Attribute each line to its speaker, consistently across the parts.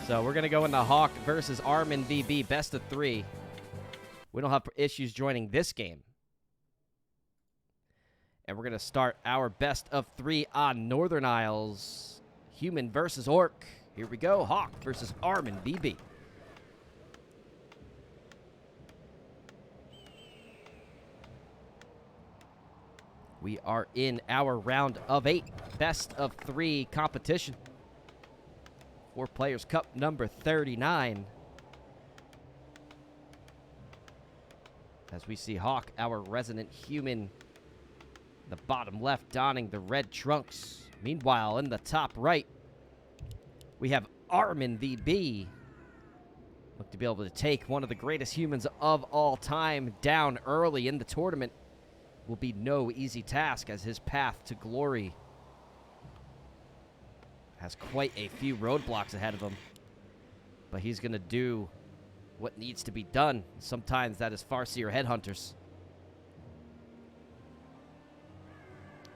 Speaker 1: So we're going to go into HawK versus ArminvB, best of 3. We don't have issues joining this game. And we're going to start our best of 3 on Northern Isles. Human versus Orc. Here we go. HawK versus ArminvB. We are in our round of 8, best of 3 competition. 4Players Cup number 39. As we see HawK, our resident human, the bottom left, donning the red trunks. Meanwhile, in the top right, we have ArminvB. Look to be able to take one of the greatest humans of all time down early in the tournament. Will be no easy task, as his path to glory has quite a few roadblocks ahead of him. But he's going to do what needs to be done. Sometimes that is Farseer headhunters.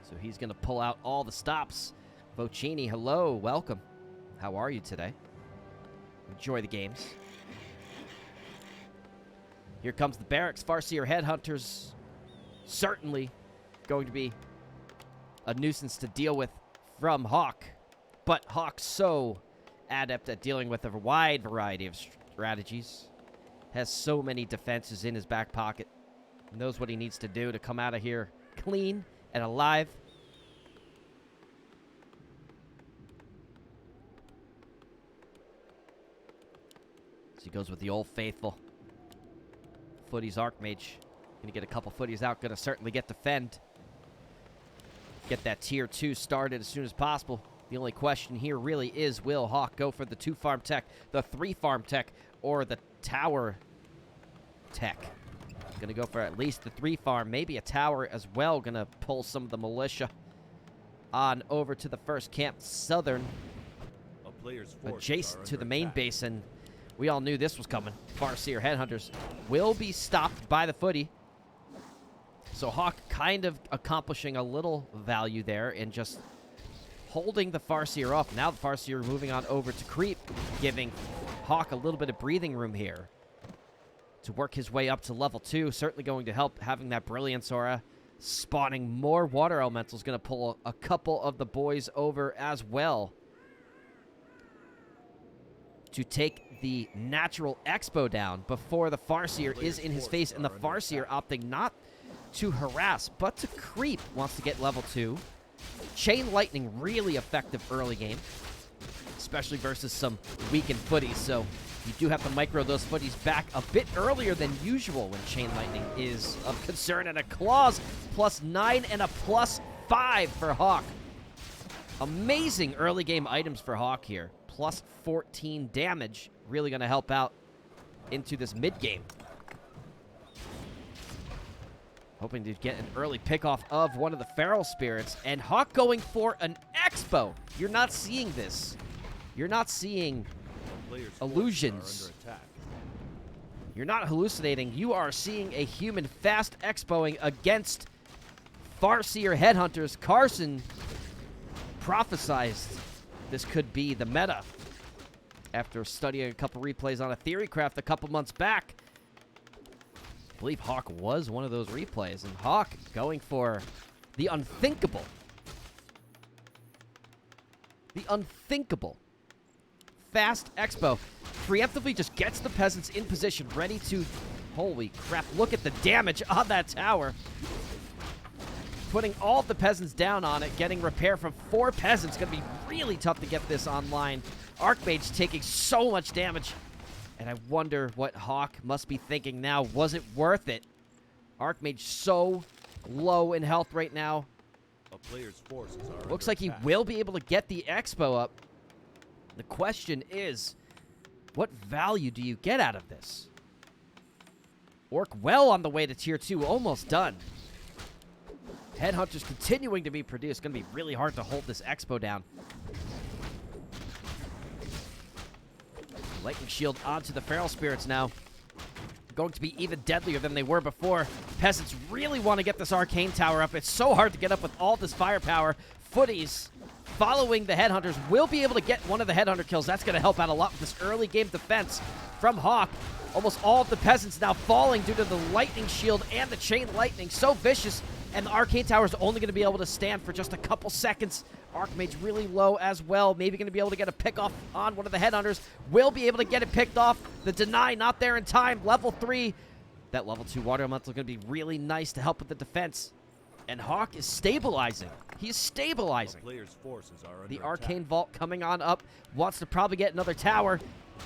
Speaker 1: So he's going to pull out all the stops. Vocini, hello, welcome. How are you today? Enjoy the games. Here comes the barracks. Farseer headhunters certainly going to be a nuisance to deal with from HawK. But HawK's so adept at dealing with a wide variety of strategies. Has so many defenses in his back pocket. Knows what he needs to do to come out of here clean and alive. So he goes with the old faithful. Footies Archmage. Gonna get a couple footies out. Gonna certainly get defend. Get that tier 2 started as soon as possible. The only question here really is, will HawK go for the 2 farm tech, the 3 farm tech, or the tower tech? Gonna go for at least the 3 farm, maybe a tower as well. Gonna pull some of the militia on over to the first camp, southern, adjacent to the main basin. We all knew this was coming. Farseer headhunters will be stopped by the footy. So HawK kind of accomplishing a little value there in just holding the Farseer off. Now the Farseer moving on over to creep, giving HawK a little bit of breathing room here to work his way up to level 2. Certainly going to help having that Brilliance Aura. Spawning more Water Elementals. Going to pull a couple of the boys over as well to take the natural Expo down before the Farseer is in his face. And the Farseer opting not to harass, but to creep. Wants to get level 2. Chain Lightning, really effective early game, especially versus some weakened footies. So you do have to micro those footies back a bit earlier than usual when Chain Lightning is of concern. And a Claws +9 and a +5 for HawK. Amazing early game items for HawK here. +14 damage. Really going to help out into this mid game. Hoping to get an early pickoff of one of the Feral Spirits. And HawK going for an Expo. You're not seeing this. You're not seeing illusions. You're not hallucinating. You are seeing a human fast Expoing against Farseer headhunters. Carson prophesized this could be the meta after studying a couple replays on a Theorycraft a couple months back. I believe HawK was one of those replays, and HawK going for the unthinkable. The unthinkable. Fast Expo. Preemptively just gets the peasants in position, ready to... Holy crap, look at the damage on that tower. Putting all of the peasants down on it, getting repair from 4 peasants. Going to be really tough to get this online. Archmage taking so much damage. And I wonder what HawK must be thinking now. Was it worth it? Archmage so low in health right now. Looks like he will be able to get the Expo up. The question is, what value do you get out of this? Orc well on the way to tier 2, almost done. Headhunters continuing to be produced. Going to be really hard to hold this Expo down. Lightning Shield onto the Feral Spirits now. Going to be even deadlier than they were before. Peasants really want to get this Arcane Tower up. It's so hard to get up with all this firepower. Footies following the Headhunters, will be able to get one of the Headhunter kills. That's going to help out a lot with this early game defense from HawK. Almost all of the Peasants now falling due to the Lightning Shield and the Chain Lightning. So vicious, and the Arcane Tower is only going to be able to stand for just a couple seconds. Archmage really low as well. Maybe going to be able to get a pick off on one of the Headhunters. Will be able to get it picked off. The Deny not there in time. Level 3. That level 2 Water Elemental is going to be really nice to help with the defense. And HawK is stabilizing. He is stabilizing. The Arcane Vault coming on up. Wants to probably get another tower.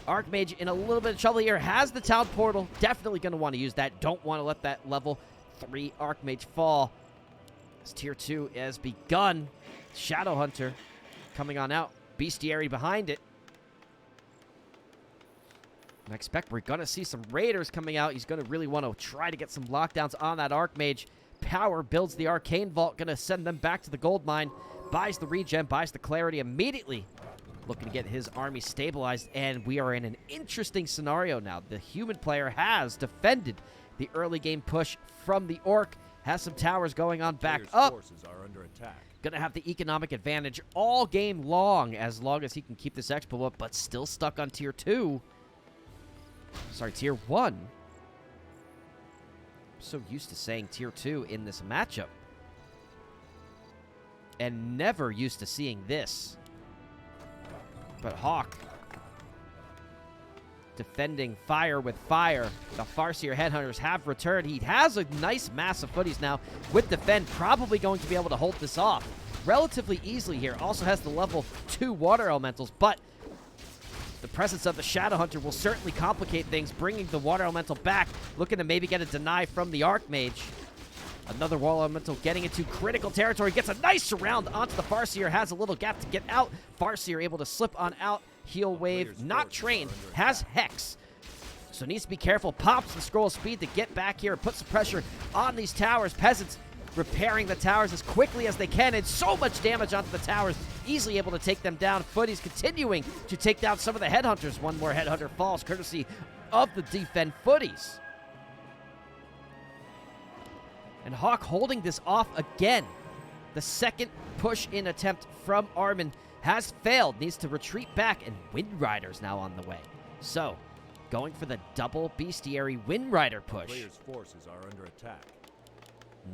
Speaker 1: Archmage in a little bit of trouble here. Has the Town Portal. Definitely going to want to use that. Don't want to let that level 3 Archmage fall. As Tier 2 has begun. Shadowhunter coming on out. Bestiary behind it. And I expect we're going to see some Raiders coming out. He's going to really want to try to get some lockdowns on that Archmage. Power builds the Arcane Vault. Going to send them back to the gold mine. Buys the regen, buys the clarity immediately. Looking to get his army stabilized. And we are in an interesting scenario now. The human player has defended the early game push from the Orc. Has some towers going on back up.
Speaker 2: Forces are under attack.
Speaker 1: Going to have the economic advantage all game long as he can keep this expo up, but still stuck on Tier 2. Sorry, Tier 1. I'm so used to saying Tier 2 in this matchup. And never used to seeing this. But HawK defending fire with fire. The Farseer Headhunters have returned. He has a nice mass of footies now with defend. Probably going to be able to hold this off relatively easily here. Also has the level 2 Water Elementals, but the presence of the Shadowhunter will certainly complicate things, bringing the Water Elemental back. Looking to maybe get a deny from the Archmage. Another Water Elemental getting into critical territory. Gets a nice surround onto the Farseer. Has a little gap to get out. Farseer able to slip on out. Heal wave, not trained, has Hex. So needs to be careful. Pops the scroll of speed to get back here and put some pressure on these towers. Peasants repairing the towers as quickly as they can. And so much damage onto the towers. Easily able to take them down. Footies continuing to take down some of the Headhunters. One more Headhunter falls courtesy of the defend Footies. And HawK holding this off again. The second push-in attempt from Armin has failed. Needs to retreat back, and Wind Rider's now on the way. So, going for the double Bestiary Wind Rider push.
Speaker 2: Players' forces are under attack.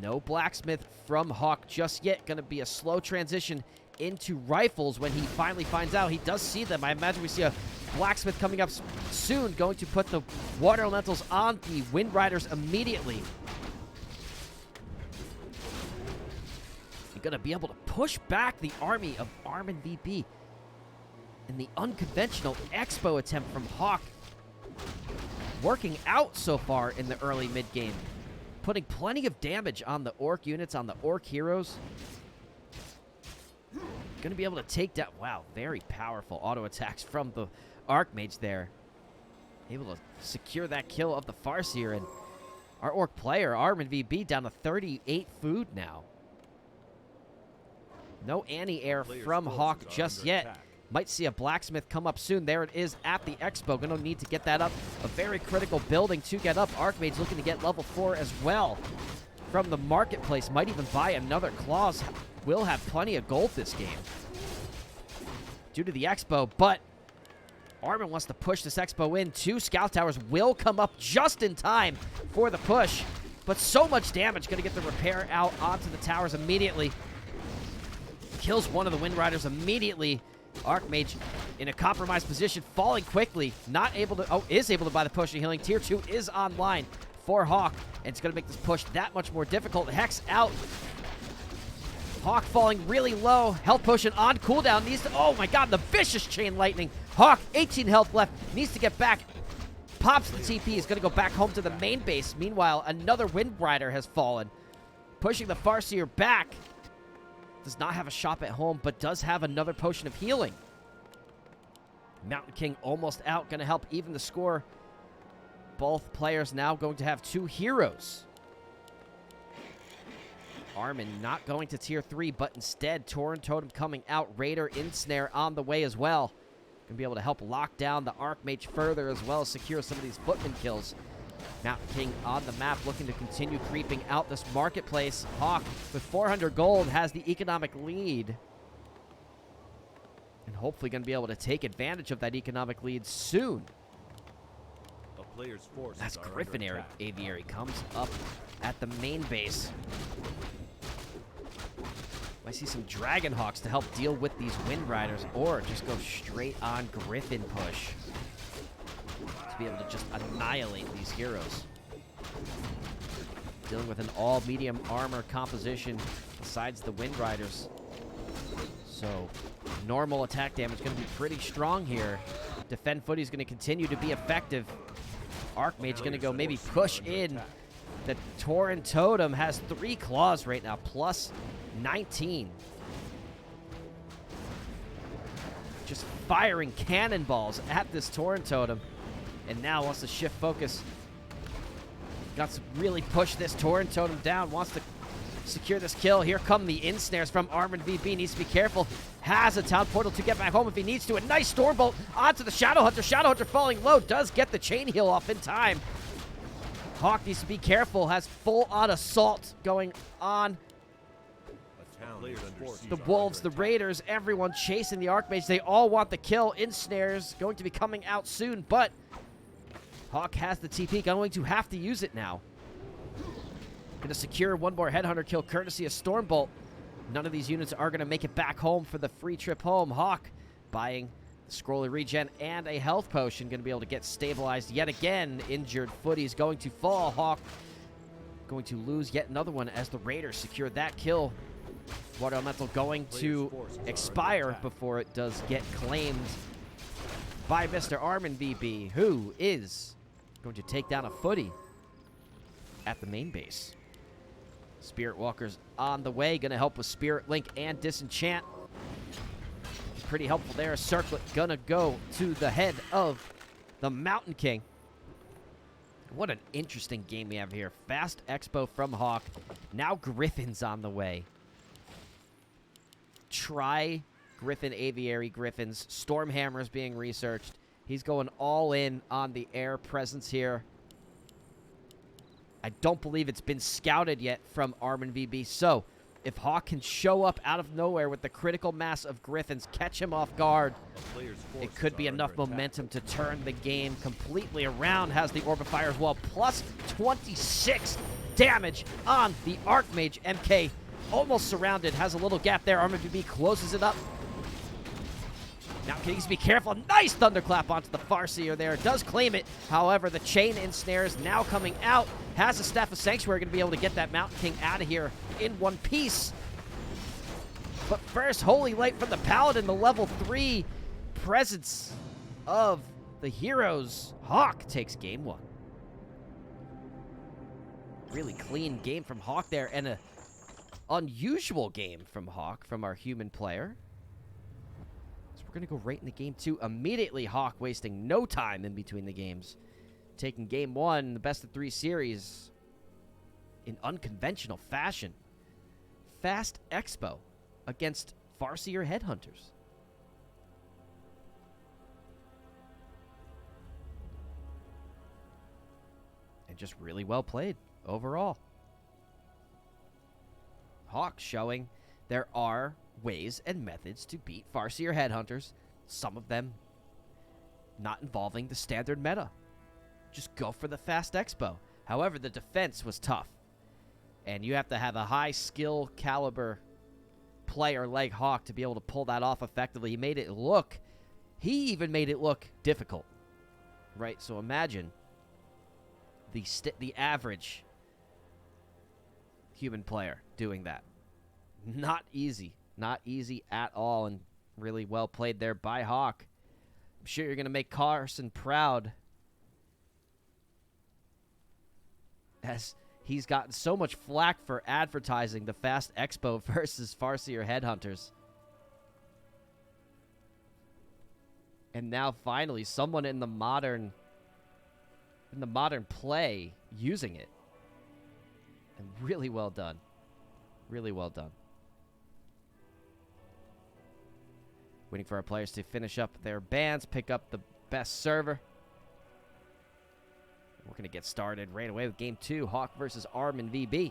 Speaker 1: No Blacksmith from HawK just yet. Going to be a slow transition into rifles when he finally finds out. He does see them. I imagine we see a Blacksmith coming up soon. Going to put the Water Elementals on the Wind Riders immediately. Going to be able to push back the army of ArminvB in the unconventional expo attempt from HawK. Working out so far in the early mid-game. Putting plenty of damage on the Orc units, on the Orc heroes. Going to be able to take down... Wow, very powerful auto attacks from the Archmage there. Able to secure that kill of the Farseer. And our Orc player, ArminvB, down to 38 food now. No anti-air from HawK just yet. Might see a Blacksmith come up soon. There it is at the expo. Gonna need to get that up. A very critical building to get up. Archmage looking to get level 4 as well. From the marketplace. Might even buy another Claws. Will have plenty of gold this game. Due to the expo, but Armin wants to push this expo in. 2 Scout Towers will come up just in time for the push. But so much damage. Gonna get the repair out onto the towers immediately. Kills one of the Wind Riders immediately. Archmage in a compromised position, falling quickly. Not able to, is able to buy the push and healing. Tier 2 is online for HawK, and it's going to make this push that much more difficult. Hex out. HawK falling really low. Health potion on cooldown. Needs to, oh my god, the vicious Chain Lightning. HawK, 18 health left. Needs to get back. Pops the TP. Is going to go back home to the main base. Meanwhile, another Wind Rider has fallen. Pushing the Farseer back. Does not have a shop at home, but does have another potion of healing. Mountain King almost out. Going to help even the score. Both players now going to have 2 heroes. Armin not going to Tier 3, but instead Tauren Totem coming out. Raider Ensnare on the way as well. Going to be able to help lock down the Archmage further as well as secure some of these footman kills. Mountain King on the map looking to continue creeping out this marketplace. HawK with 400 gold has the economic lead. And hopefully going to be able to take advantage of that economic lead soon.
Speaker 2: A player's forces
Speaker 1: As
Speaker 2: are
Speaker 1: Griffin
Speaker 2: under attack.
Speaker 1: Aviary comes up at the main base. I see some Dragon Hawks to help deal with these Wind Riders, or just go straight on Griffin push to be able to just annihilate these heroes. Dealing with an all-medium armor composition besides the Wind Riders. So, normal attack damage is going to be pretty strong here. Defend Footy is going to continue to be effective. Archmage going to go maybe push in. The Tauren Totem has 3 claws right now, plus 19. Just firing cannonballs at this Tauren Totem. And now wants to shift focus. Got to really push this Tauren Totem down. Wants to secure this kill. Here come the ensnares from ArminvB. Needs to be careful. Has a town portal to get back home if he needs to. A nice Stormbolt onto the Shadow Hunter. Shadow Hunter falling low. Does get the chain heal off in time. HawK needs to be careful. Has full-on assault going on. The Wolves, the Raiders, everyone chasing the Archmage. They all want the kill. Ensnares going to be coming out soon, but HawK has the TP. Going to have to use it now. Going to secure one more Headhunter kill courtesy of Stormbolt. None of these units are going to make it back home for the free trip home. HawK buying the Scrolly Regen and a health potion. Going to be able to get stabilized yet again. Injured Footy's going to fall. HawK going to lose yet another one as the Raiders secure that kill. Water Elemental going to expire before it does get claimed by Mr. ArminvB, who is going to take down a Footy at the main base. Spirit Walker's on the way, going to help with Spirit Link and Disenchant. Pretty helpful there. Circlet gonna go to the head of the Mountain King. What an interesting game we have here. Fast Expo from HawK. Now Griffin's on the way. Try Griffin Aviary Griffins. Stormhammer's being researched. He's going all in on the air presence here. I don't believe it's been scouted yet from ArminvB. So, if HawK can show up out of nowhere with the critical mass of Griffins, catch him off guard, it could be enough momentum to turn the game completely around. Has the Orb of Fire as well. Plus 26 damage on the Archmage. MK almost surrounded. Has a little gap there. ArminvB closes it up. Now he needs to be careful. Nice Thunderclap onto the Farseer there. Does claim it. However, the chain ensnares now coming out. Has a Staff of Sanctuary. Going to be able to get that Mountain King out of here in one piece. But first, Holy Light from the Paladin. The level 3 presence of the heroes. HawK takes game 1. Really clean game from HawK there. And an unusual game from HawK, from our human player. We're going to go right into game 2 immediately. HawK wasting no time in between the games. Taking game 1, the best of 3 series, in unconventional fashion. Fast Expo against Farseer Headhunters. And just really well played overall. HawK showing there are ways and methods to beat Farseer Headhunters, some of them not involving the standard meta. Just go for the Fast Expo. However, the defense was tough, and you have to have a high skill caliber player like HawK to be able to pull that off effectively. He even made it look difficult, right? So imagine the average human player doing that. Not easy. Not easy at all, and really well played there by HawK. I'm sure you're going to make Carson proud, as he's gotten so much flack for advertising the Fast Expo versus Farseer Headhunters. And now finally someone in the modern play using it. And really well done. Really well done. Waiting for our players to finish up their bans, pick up the best server. We're going to get started right away with game 2, HawK versus ArminvB.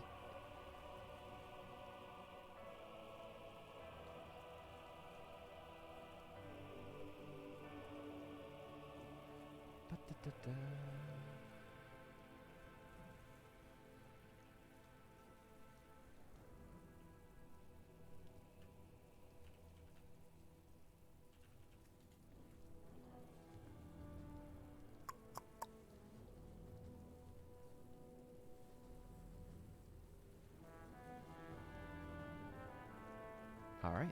Speaker 1: All right.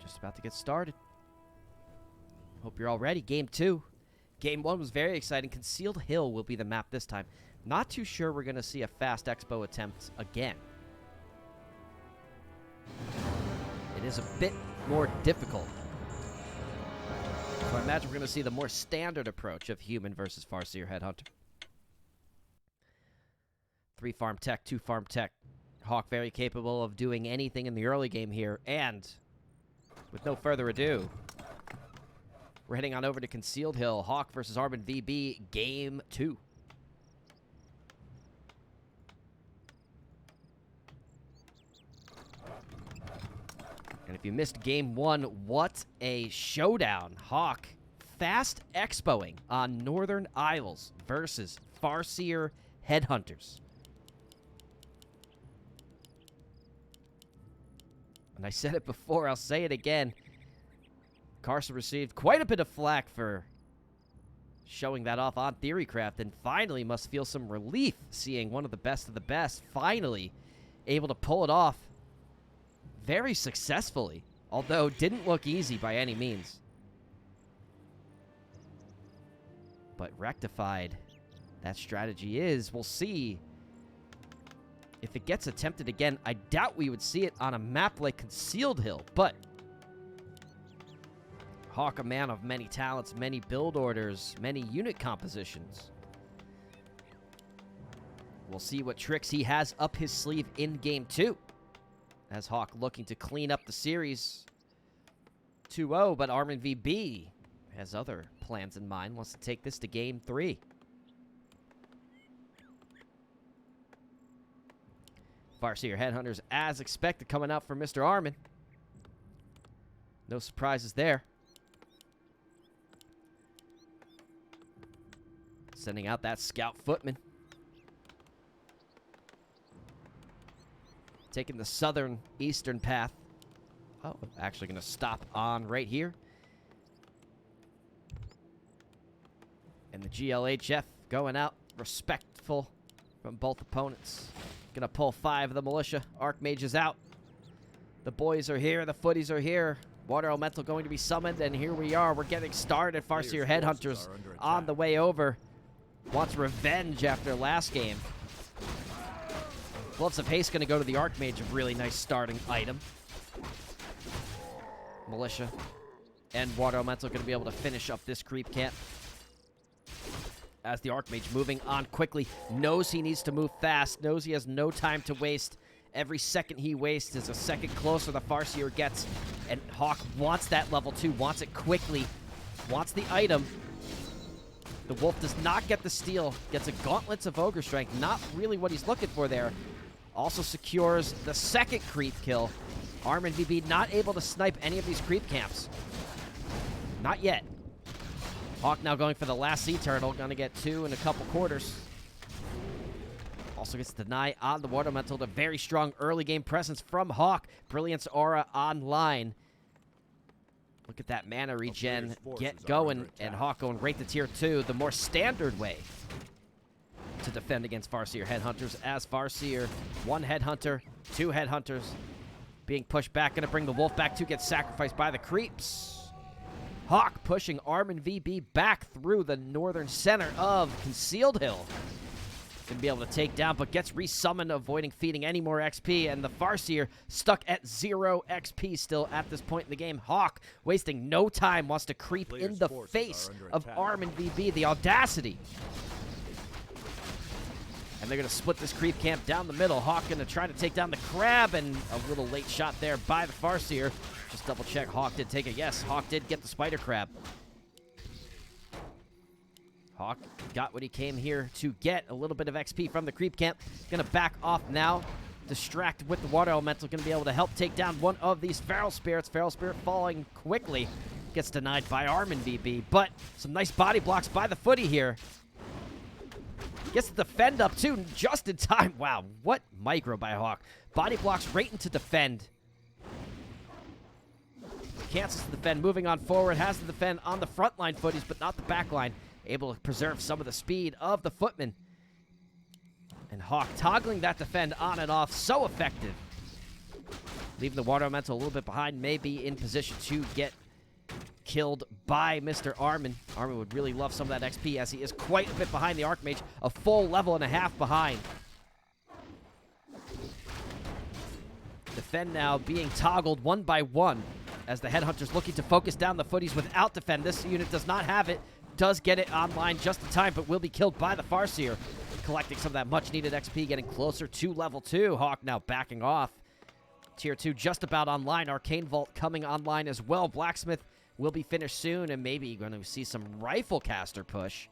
Speaker 1: Just about to get started. Hope you're all ready. Game 2. Game 1 was very exciting. Concealed Hill will be the map this time. Not too sure we're going to see a fast expo attempt again. It is a bit more difficult. So I imagine we're going to see the more standard approach of human versus Farseer Headhunter. 3 farm tech, 2 farm tech. HawK very capable of doing anything in the early game here. And with no further ado, we're heading on over to Concealed Hill. HawK versus ArminvB, Game 2. And if you missed Game 1, what a showdown. HawK fast expoing on Northern Isles versus Farseer Headhunters. And I said it before, I'll say it again. Carson received quite a bit of flack for showing that off on Theorycraft, and finally must feel some relief seeing one of the best finally able to pull it off very successfully, although didn't look easy by any means. But rectified, that strategy is. We'll see if it gets attempted again. I doubt we would see it on a map like Concealed Hill, but HawK, a man of many talents, many build orders, many unit compositions. We'll see what tricks he has up his sleeve in Game 2. As HawK looking to clean up the series 2-0, but ArminvB has other plans in mind, wants to take this to Game 3. Farseer Headhunters, as expected, coming out for Mr. Armin. No surprises there. Sending out that scout footman. Taking the southern eastern path. Oh, actually going to stop on right here. And the GLHF going out respectful from both opponents. Going to pull 5 of the militia. Archmages out. The boys are here. The footies are here. Water Elemental going to be summoned, and here we are. We're getting started. Farseer Headhunters on the way over. Wants revenge after last game. Gloves of Haste going to go to the Archmage, a really nice starting item. Militia and Water Elemental going to be able to finish up this creep camp. As the Archmage moving on quickly, knows he needs to move fast, knows he has no time to waste. Every second he wastes is a second closer the Farseer gets, and HawK wants that level 2, wants it quickly, wants the item. The Wolf does not get the steal, gets a Gauntlets of Ogre Strength, not really what he's looking for there. Also secures the second creep kill. ArminvB not able to snipe any of these creep camps. Not yet. HawK now going for the last Sea Turtle, gonna get 2 in a couple quarters. Also gets deny on the Water Elemental. The very strong early game presence from HawK. Brilliance Aura online. Look at that mana regen get going, and HawK going right to tier 2, the more standard way to defend against Farseer Headhunters, as Farseer, 1 Headhunter, 2 Headhunters being pushed back, gonna bring the Wolf back to get sacrificed by the creeps. HawK pushing ArminvB back through the northern center of Concealed Hill. Gonna be able to take down, but gets resummoned, avoiding feeding any more XP, and the Farseer stuck at 0 XP still at this point in the game. HawK, wasting no time, wants to creep in the face of ArminvB. The audacity. And they're going to split this creep camp down the middle. HawK going to try to take down the crab, and a little late shot there by the Farseer. Just double check, HawK did take it. Yes, HawK did get the spider crab. HawK got what he came here to get, a little bit of XP from the creep camp. Going to back off now. Distract with the Water Elemental, going to be able to help take down one of these Feral Spirits. Feral Spirit falling quickly. Gets denied by ArminvB, but some nice body blocks by the footy here. Gets the defend up, too, just in time. Wow, what micro by HawK. Body blocks right into defend. Cancels the defend, moving on forward. Has the defend on the front line footies, but not the back line. Able to preserve some of the speed of the footman. And HawK toggling that defend on and off. So effective. Leaving the Water Elemental a little bit behind. May be in position to get killed by Mr. Armin. Armin would really love some of that XP as he is quite a bit behind the Archmage. A full level and a half behind. Defend now being toggled one by one as the Headhunter's looking to focus down the footies without defend. This unit does not have it. Does get it online just in time, but will be killed by the Farseer. Collecting some of that much-needed XP, getting closer to level 2. HawK now backing off. Tier 2 just about online. Arcane Vault coming online as well. Blacksmith will be finished soon, and maybe going to see some Rifle Caster push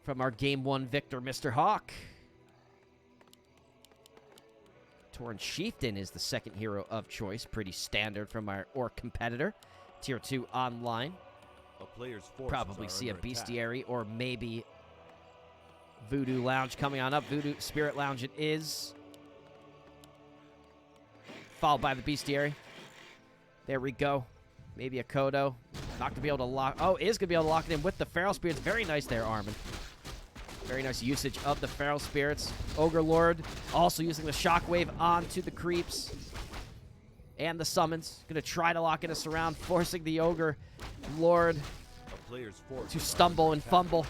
Speaker 1: from our Game 1 victor, Mr. HawK. Torrent Chieftain is the second hero of choice. Pretty standard from our Orc competitor. Tier 2 online.
Speaker 2: A player's forces
Speaker 1: Probably
Speaker 2: are
Speaker 1: see a
Speaker 2: under attack.
Speaker 1: Bestiary or maybe Voodoo Lounge coming on up. Voodoo Spirit Lounge it is. Followed by the Bestiary. There we go. Maybe a Kodo. Not going to be able to lock... Oh, is going to be able to lock it in with the Feral Spirits. Very nice there, Armin. Very nice usage of the Feral Spirits. Ogre Lord also using the Shockwave onto the creeps. And the summons. Going to try to lock in a surround, forcing the Ogre Lord
Speaker 2: A player's force
Speaker 1: to stumble and fumble.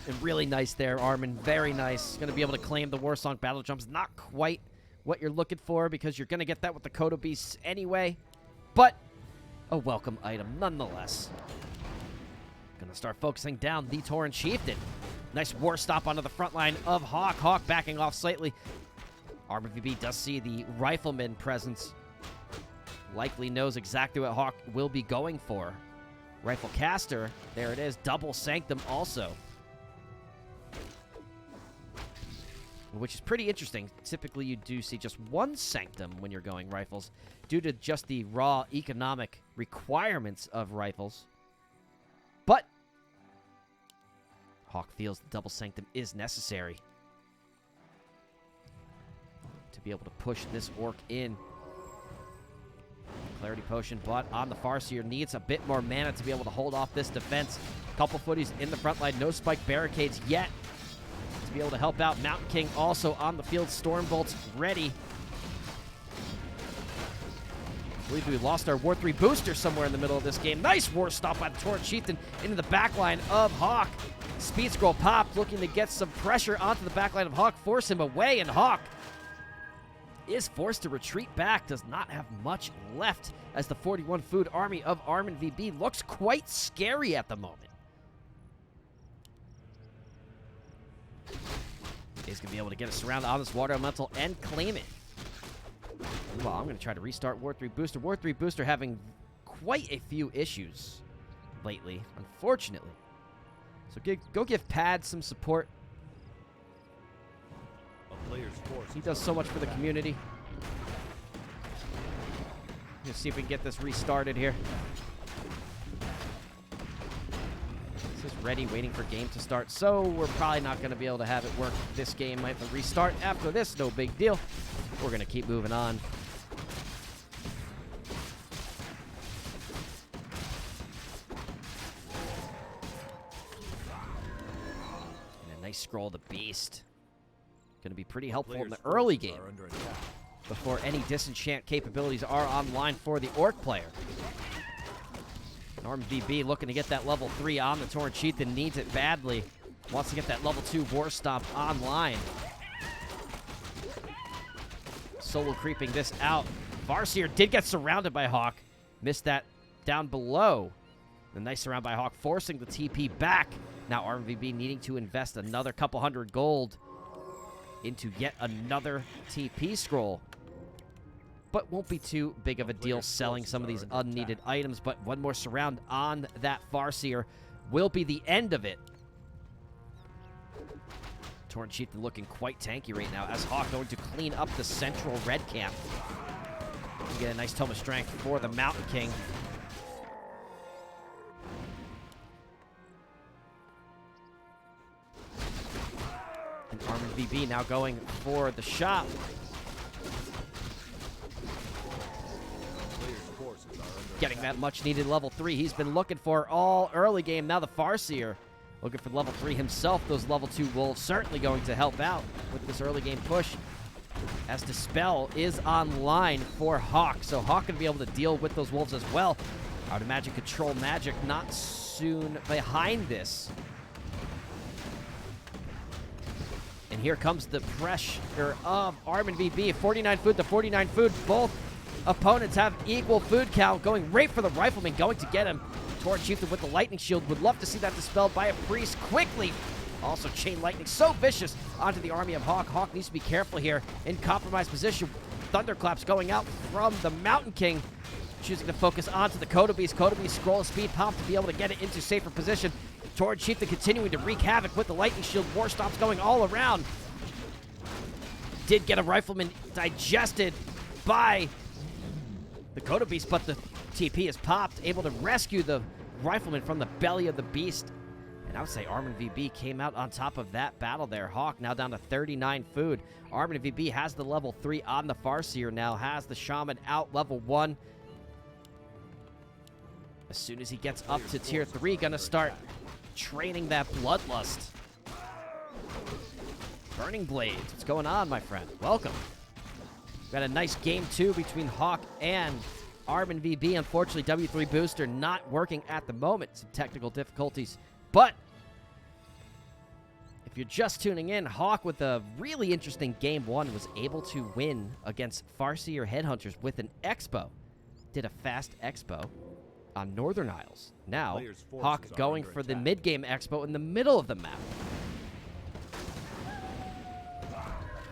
Speaker 1: And really nice there, Armin. Very nice. Going to be able to claim the Warsong Battle Jumps. Not quite what you're looking for because you're going to get that with the Kodo Beasts anyway. But a welcome item nonetheless. Going to start focusing down the Torrent Chieftain. Nice war stop onto the front line of HawK. HawK backing off slightly. ArminvB does see the Rifleman presence. Likely knows exactly what HawK will be going for. Rifle Caster. There it is. Double Sanctum also. Which is pretty interesting. Typically, you do see just one Sanctum when you're going rifles due to just the raw economic requirements of rifles. But HawK feels the double Sanctum is necessary to be able to push this Orc in. Clarity Potion bought on the Farseer needs a bit more mana to be able to hold off this defense. Couple footies in the front line. No spike barricades yet to be able to help out. Mountain King also on the field. Stormbolt's ready. I believe we lost our War 3 booster somewhere in the middle of this game. Nice war stop by the Torrent Chieftain into the backline of HawK. Speed Scroll popped, looking to get some pressure onto the backline of HawK, force him away, and HawK is forced to retreat back. Does not have much left as the 41 food army of ArminvB looks quite scary at the moment. He's going to be able to get a surround on this Water Elemental and claim it. Well, I'm going to try to restart War 3 Booster. War 3 Booster having quite a few issues lately, unfortunately. So go give Pad some support.
Speaker 2: A player's force
Speaker 1: He does so much for the community. Let's see if we can get this restarted here. This is ready, waiting for game to start. So we're probably not going to be able to have it work this game. Might have to restart after this. No big deal. We're going to keep moving on. And a nice scroll of the Beast. Going to be pretty helpful in the early game before any disenchant capabilities are online for the Orc player. ArminvB looking to get that level 3 on the Torrent Chieftain. Needs it badly. Wants to get that level 2 War Stomp online. Solo creeping this out. Farseer did get surrounded by HawK. Missed that down below. A nice surround by HawK, forcing the TP back. Now ArminvB needing to invest another couple hundred gold into yet another TP scroll. But won't be too big of a deal selling some of these unneeded items. But one more surround on that Farseer will be the end of it. Torrent Chieftain looking quite tanky right now as HawK going to clean up the central red camp. You get a nice tome of strength for the Mountain King. And ArminvB now going for the shot. Getting that much-needed level 3 he's been looking for all early game. Now the Farseer looking for level 3 himself. Those level 2 wolves certainly going to help out with this early game push, as Dispel is online for HawK. So HawK going to be able to deal with those wolves as well. I would imagine Control Magic not soon behind this. And here comes the pressure of ArminvB. 49 food to 49 food. Both opponents have equal food count. Going right for the Rifleman. Going to get him. Torn Chieftain with the Lightning Shield. Would love to see that dispelled by a Priest quickly. Also Chain Lightning. So vicious onto the army of HawK. HawK needs to be careful here in compromised position. Thunderclaps going out from the Mountain King. Choosing to focus onto the Kodo Beast. Kodo Beast scroll of speed pop to be able to get it into safer position. Torn Chieftain continuing to wreak havoc with the Lightning Shield. War Stomp's going all around. Did get a Rifleman digested by the Kodo Beast, but the TP is popped, able to rescue the Rifleman from the belly of the beast. And I would say ArminvB came out on top of that battle there. HawK now down to 39 food. ArminvB has the level 3 on the Farseer now, has the Shaman out level 1. As soon as he gets up to tier 3, gonna start training that Bloodlust. Burning Blades, what's going on, my friend? Welcome. Got a nice game 2 between HawK and ArminvB. Unfortunately, W3 Booster not working at the moment. Some technical difficulties. But if you're just tuning in, HawK with a really interesting game 1 was able to win against Farseer Headhunters with an Expo. Did a fast Expo on Northern Isles. Now, HawK going for the mid-game Expo in the middle of the map.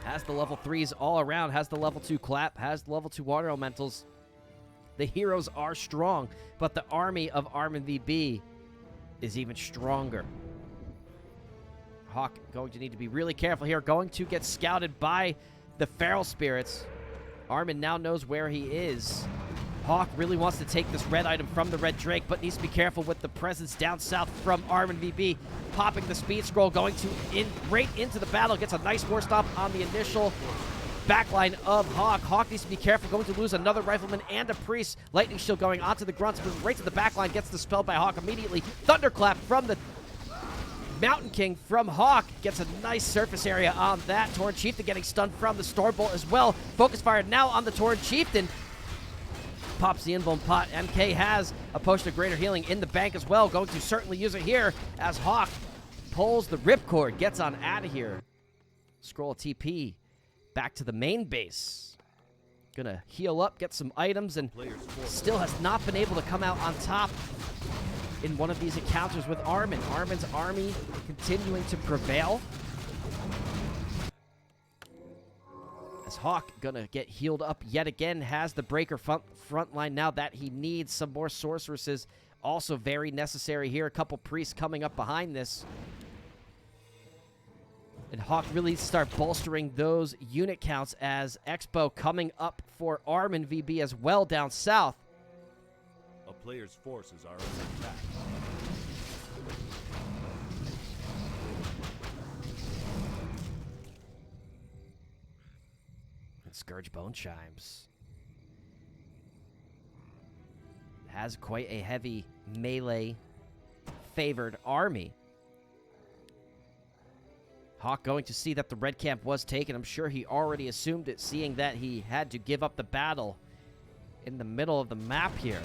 Speaker 1: Has the level 3s all around, has the level 2 clap, has the level 2 water elementals. The heroes are strong, but the army of ArminvB is even stronger. HawK going to need to be really careful here. Going to get scouted by the Feral Spirits. Armin now knows where he is. HawK really wants to take this red item from the Red Drake, but needs to be careful with the presence down south from ArminvB. Popping the speed scroll, going to right into the battle. Gets a nice war stop on the initial backline of HawK. HawK needs to be careful, going to lose another Rifleman and a Priest. Lightning Shield going onto the Grunts, moving right to the backline, gets dispelled by HawK immediately. Thunderclap from the Mountain King from HawK. Gets a nice surface area on that. Torn Chieftain getting stunned from the Stormbolt as well. Focus fire now on the Torn Chieftain. Pops the Invuln Pot. MK has a potion of greater healing in the bank as well. Going to certainly use it here as HawK pulls the Ripcord. Gets on out of here. Scroll TP back to the main base. Gonna heal up, get some items, and still has not been able to come out on top in one of these encounters with Armin. Armin's army continuing to prevail. As HawK gonna get healed up yet again, has the breaker front line now that he needs. Some more sorceresses also very necessary here. A couple priests coming up behind this. And HawK really start bolstering those unit counts as Expo coming up for ArminvB as well down south.
Speaker 2: A player's forces are under attack.
Speaker 1: And Scourge Bone Chimes has quite a heavy melee favored army. HawK going to see that the red camp was taken. I'm sure he already assumed it, seeing that he had to give up the battle in the middle of the map here.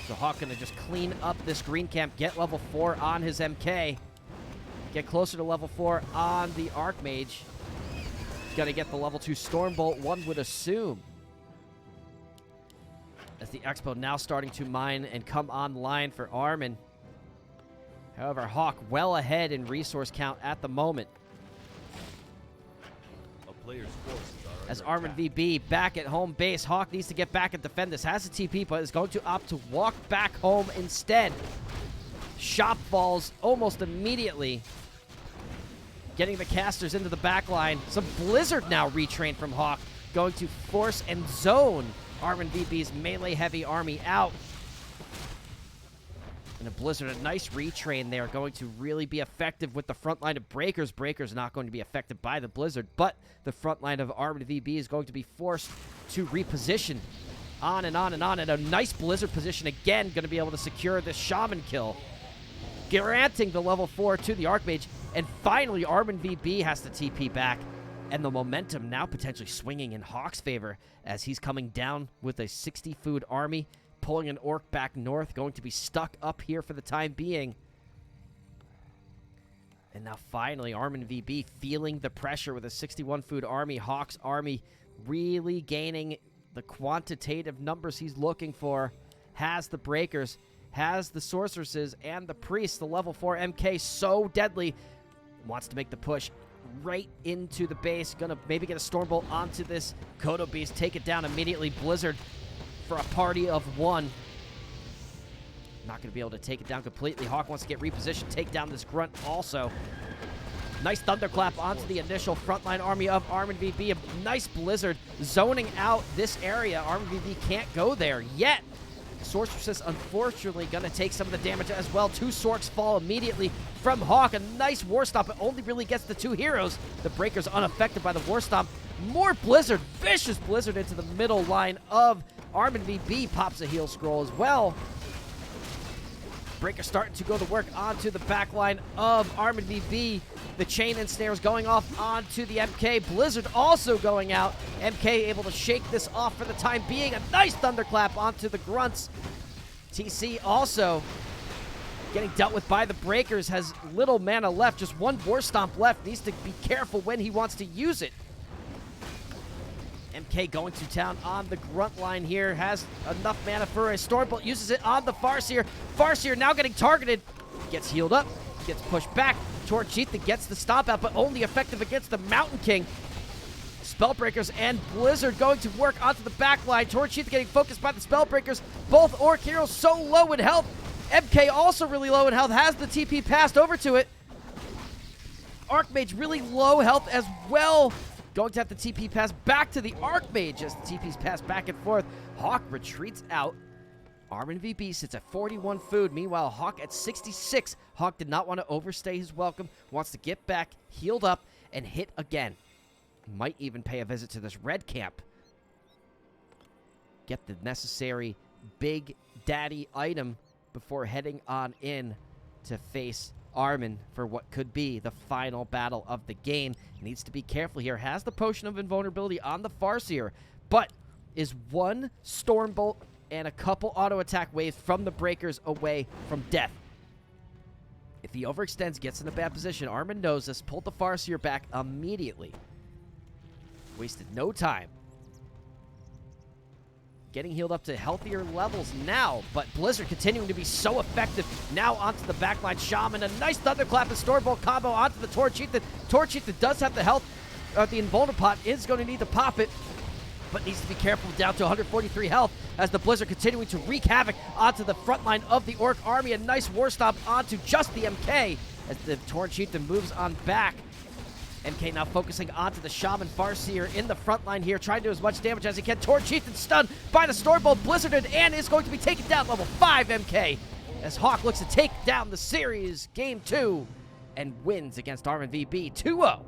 Speaker 1: So HawK going to just clean up this green camp, get level 4 on his MK, get closer to level 4 on the Archmage. Going to get the level 2 Stormbolt, one would assume. As the Expo now starting to mine and come online for Armin. However, HawK well ahead in resource count at the moment.
Speaker 2: A player's forces are
Speaker 1: As
Speaker 2: under
Speaker 1: ArminvB back at home base, HawK needs to get back and defend this. Has a TP, but is going to opt to walk back home instead. Shop falls almost immediately. Getting the casters into the back line. Some Blizzard now retrained from HawK. going to force and zone ArminvB's melee-heavy army out. And a Blizzard, a nice retrain there, going to really be effective with the front line of Breakers. Breakers not going to be affected by the Blizzard, but the front line of ArminvB is going to be forced to reposition on and on and on. And a nice Blizzard position again, going to be able to secure this Shaman kill, granting the level 4 to the Archmage. And finally, ArminvB has to TP back. And the momentum now potentially swinging in HawK's favor as he's coming down with a 60-food army, pulling an orc back north, going to be stuck up here for the time being. And now finally, ArminvB feeling the pressure with a 61-food army. HawK's army really gaining the quantitative numbers he's looking for. Has the Breakers, has the Sorceresses, and the Priests. The level 4 MK so deadly. Wants to make the push right into the base. Gonna maybe get a Stormbolt onto this Kodo Beast. Take it down immediately. Blizzard for a party of 1. Not going to be able to take it down completely. HawK wants to get repositioned, take down this Grunt also. Nice Thunderclap onto the initial frontline army of ArminvB. A nice Blizzard zoning out this area. ArminvB can't go there yet. Sorceress, unfortunately, going to take some of the damage as well. 2 Sorks fall immediately from HawK. A nice War Stomp. It only really gets the 2 heroes. The Breakers unaffected by the War Stomp. More Blizzard. Vicious Blizzard into the middle line of ArminvB. Pops a heal scroll as well. Breaker starting to go to work onto the back line of ArminvB. The chain and snares going off onto the MK. Blizzard also going out. MK able to shake this off for the time being. A nice Thunderclap onto the Grunts. TC also getting dealt with by the Breakers. Has little mana left. Just 1 War Stomp left. Needs to be careful when he wants to use it. MK going to town on the Grunt line here. Has enough mana for a Stormbolt. Uses it on the Farseer. Farseer now getting targeted. Gets healed up. Gets pushed back. Torchita gets the stomp out, but only effective against the Mountain King. Spellbreakers and Blizzard going to work onto the back line. Torchita getting focused by the Spellbreakers. Both Orc heroes so low in health. MK also really low in health. Has the TP passed over to it. Archmage really low health as well. Going to have the TP pass back to the Archmage as the TP's passed back and forth. HawK retreats out. ArminvB sits at 41 food. Meanwhile, HawK at 66. HawK did not want to overstay his welcome. Wants to get back, healed up, and hit again. Might even pay a visit to this red camp. Get the necessary big daddy item before heading on in to face Armin for what could be the final battle of the game. Needs to be careful here. Has the Potion of Invulnerability on the Farseer, but is 1 Stormbolt and a couple auto attack waves from the Breakers away from death. If he overextends, gets in a bad position, Armin knows this, pulled the Farseer back immediately. Wasted no time. Getting healed up to healthier levels now, but Blizzard continuing to be so effective. Now onto the backline. Shaman, a nice Thunderclap and Stormbolt combo onto the Torchita. Torchita does have the health. The Invulnerable Pot is going to need to pop it, but needs to be careful, down to 143 health as the Blizzard continuing to wreak havoc onto the front line of the Orc army. A nice War Stomp onto just the MK as the Torchita moves on back. MK now focusing onto the Shaman Farseer in the front line here, trying to do as much damage as he can. Torchita stunned by the Stormbolt, Blizzarded, and is going to be taken down. Level 5 MK as HawK looks to take down the series, Game 2, and wins against ArminvB 2-0.